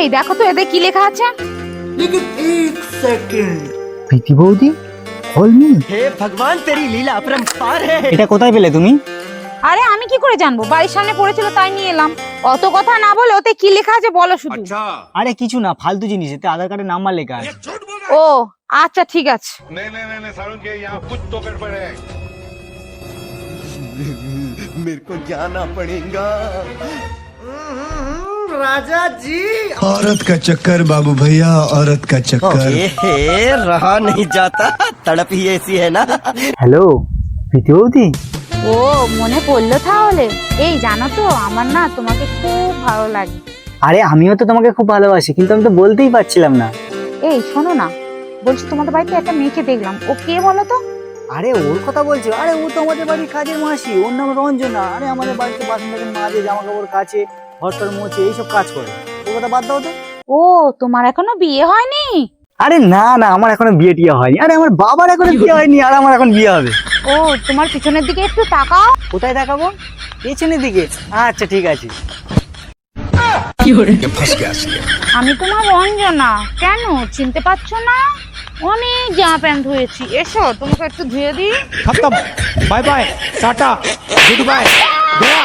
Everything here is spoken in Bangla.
এই দেখো তো এতে কি লেখা আছে। लेकिन एक सेकंड প্রীতি বৌদি হলমি हे भगवान तेरी लीला अपरंपार है। এটা কোথায় পেলে তুমি? আরে আমি কি করে জানবো, বাড়ির সামনে পড়েছিল তাই নিয়ে এলাম। অত কথা না বলে ওতে কি লেখা আছে বলো শুধু। আরে কিছু না, ফালতু জিনিস, এতে আধার কার্ডের নাম্বার লেখা আছে। ও আচ্ছা ঠিক আছে। नहीं सारुण के यहाँ कुछ तो गड़बड़ है। मेरे को जाना पड़ेगा। राजा जी औरत का चक्कर बाबू भैया, औरत का चक्कर। हे रहा नहीं जाता, तड़प ही ऐसी है ना। হ্যালো প্রীতি বৌদি। ও মনে পড়লো তাহলে। এই জানো তো আমার না তোমাকে খুব ভালো লাগে। আরে আমিও তো তোমাকে খুব ভালোবাসি, কিন্তু আমি তো বলতেই পারছিলাম না। এই শোনো না, বলছি তোমাদের বাড়িতে একটা মেয়েকে দেখলাম, ও কে বলো তো? আরে ওর কথা বলছো? আরে ও তো আমাদের বাড়ির কাজের মাসি, ওর নাম রঞ্জনা। আরে আমাদের বাড়িতে বাসন টাসন মাজে, জামা কাপড় কাচে, ঘর টর মোছে, এইসব কাজ করে। ওর কথা বাদ দাও তো। ও তোমার এখনো বিয়ে হয়নি? আরে না না, আমার এখনো বিয়ে টিয়ে হয়নি। আরে আমার বাবার এখনো বিয়ে হয়নি, আর আমার এখন বিয়ে হবে। ও তোমার পিছনের দিকে একটু তাকাও। কোথায় দেখাবো? পেছনের দিকে? আচ্ছা ঠিক আছে। আমি তোমার রঞ্জনা, কেন চিনতে পারছো না? অনেক জামা প্যান্ট ধুয়েছি, এসো তোমাকে একটু ধুয়ে দিই। खत्म बाय बाय टाटा गुड बाय गया।